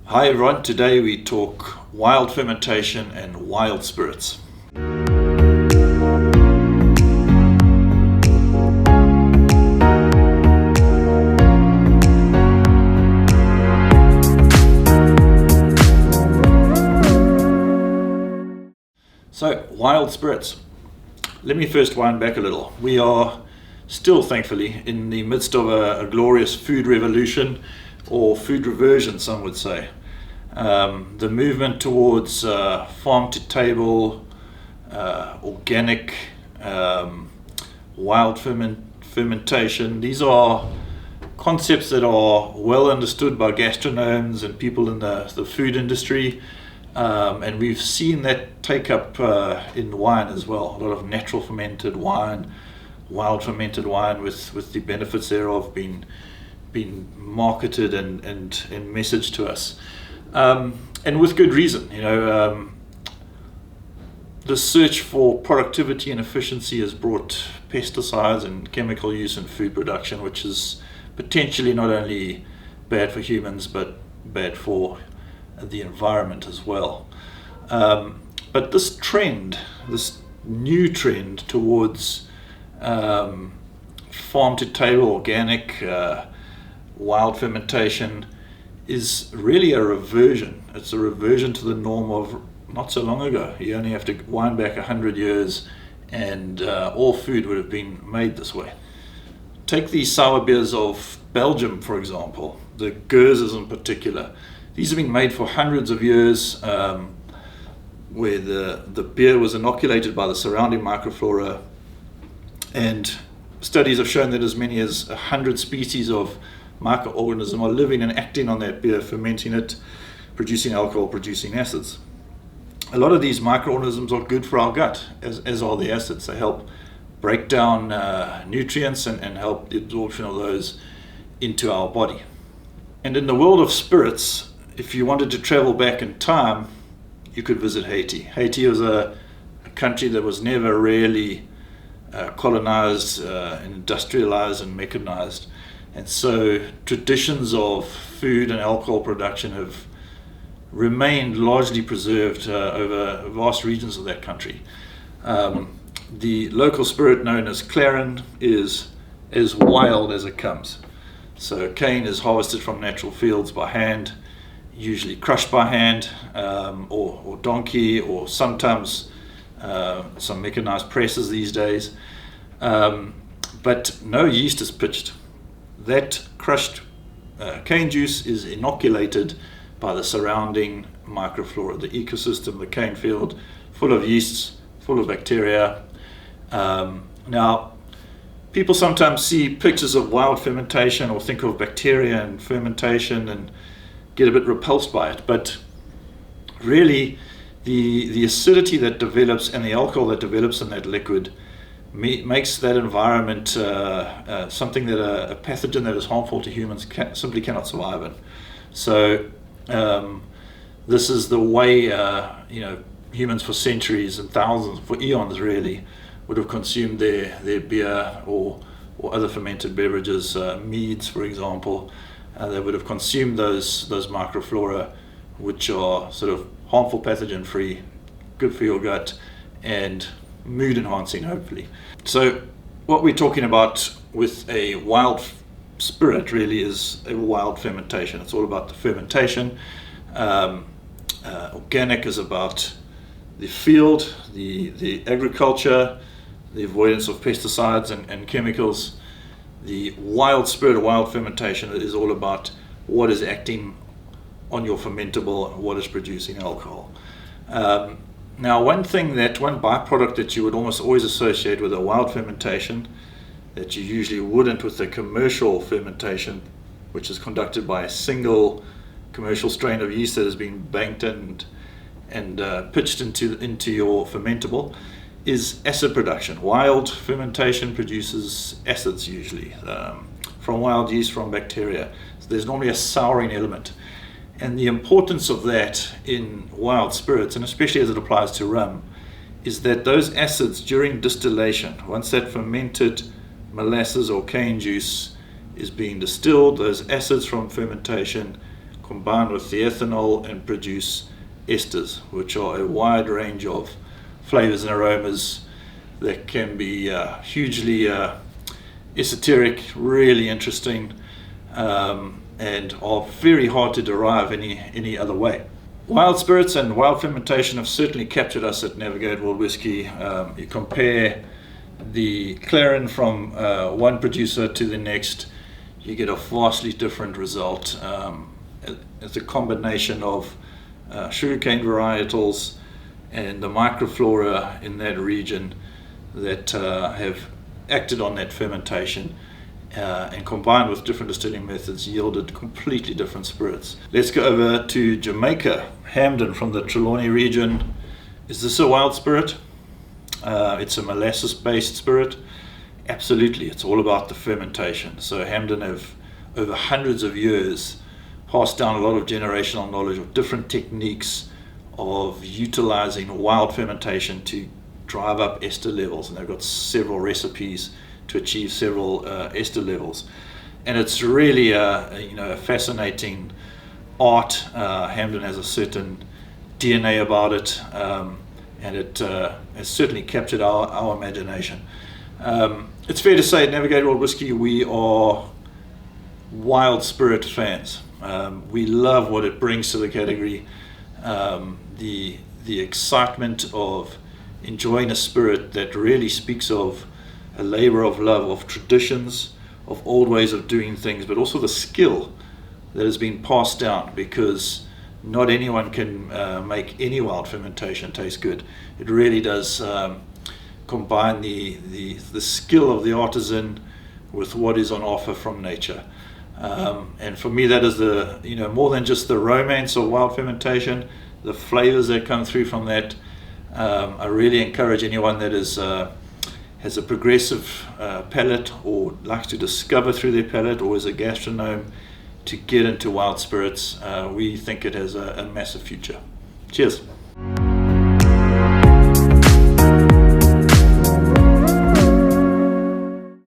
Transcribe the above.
Hi everyone, today we talk wild fermentation and wild spirits. So, wild spirits. Let me first wind back a little. We are still, thankfully, in the midst of a glorious food revolution, or food reversion, some would say. The movement towards farm to table, organic, wild fermentation, these are concepts that are well understood by gastronomes and people in the food industry. And we've seen that take up in wine as well. A lot of natural fermented wine, wild fermented wine with the benefits thereof being marketed and messaged to us. And with good reason. The search for productivity and efficiency has brought pesticides and chemical use in food production, which is potentially not only bad for humans but bad for the environment as well. But this new trend towards farm to table, organic, wild fermentation is really a reversion. It's a reversion to the norm of not so long ago. You only have to wind back 100 years and all food would have been made this way. Take the sour beers of Belgium, for example, the Guerzes in particular. These have been made for hundreds of years, where the beer was inoculated by the surrounding microflora, and studies have shown that as many as 100 species of microorganisms are living and acting on that beer, fermenting it, producing alcohol, producing acids. A lot of these microorganisms are good for our gut, as are the acids. They help break down nutrients and help the absorption of those into our body. And in the world of spirits, if you wanted to travel back in time, you could visit Haiti. Haiti was a country that was never really colonized, industrialized and mechanized. And so traditions of food and alcohol production have remained largely preserved over vast regions of that country. The local spirit known as Clarin is as wild as it comes. So cane is harvested from natural fields by hand, usually crushed by hand, or donkey, or sometimes some mechanized presses these days. But no yeast is pitched. That crushed cane juice is inoculated by the surrounding microflora, the ecosystem, the cane field, full of yeasts, full of bacteria. Now, people sometimes see pictures of wild fermentation or think of bacteria and fermentation and get a bit repulsed by it, but really the acidity that develops and the alcohol that develops in that liquid makes that environment something that a pathogen that is harmful to humans simply cannot survive in. So this is the way humans for centuries and thousands, for eons really, would have consumed their beer or other fermented beverages, meads for example. They would have consumed those microflora, which are sort of harmful, pathogen free, good for your gut, and mood enhancing hopefully. So what we're talking about with a wild spirit really is a wild fermentation. It's all about the fermentation. Organic is about the field, the agriculture, the avoidance of pesticides and chemicals. The wild spirit, wild fermentation, is all about what is acting on your fermentable and what is producing alcohol. Now, one byproduct that you would almost always associate with a wild fermentation that you usually wouldn't with a commercial fermentation, which is conducted by a single commercial strain of yeast that has been banked and pitched into your fermentable, is acid production. Wild fermentation produces acids usually from wild yeast, from bacteria. So there's normally a souring element. And the importance of that in wild spirits, and especially as it applies to rum, is that those acids during distillation, once that fermented molasses or cane juice is being distilled, those acids from fermentation combine with the ethanol and produce esters, which are a wide range of flavors and aromas that can be hugely esoteric, really interesting, and are very hard to derive any other way. Wild spirits and wild fermentation have certainly captured us at Navigate World Whisky. You compare the Clarin from one producer to the next, you get a vastly different result. It's a combination of sugarcane varietals and the microflora in that region that have acted on that fermentation, and combined with different distilling methods yielded completely different spirits. Let's go over to Jamaica, Hamden from the Trelawney region. Is this a wild spirit? It's a molasses-based spirit. Absolutely, it's all about the fermentation. So Hamden have, over hundreds of years, passed down a lot of generational knowledge of different techniques of utilizing wild fermentation to drive up ester levels, and they've got several recipes to achieve several ester levels, and it's really a fascinating art. Hamden has a certain DNA about it, and it has certainly captured our imagination. It's fair to say at Navigate World Whisky we are wild spirit fans. We love what it brings to the category, the excitement of enjoying a spirit that really speaks of a labor of love, of traditions, of old ways of doing things, but also the skill that has been passed down, because not anyone can make any wild fermentation taste good. It really does combine the skill of the artisan with what is on offer from nature. And for me, that is more than just the romance of wild fermentation, the flavors that come through from that. I really encourage anyone that has a progressive palate, or likes to discover through their palate, or is a gastronome, to get into wild spirits. We think it has a massive future. Cheers.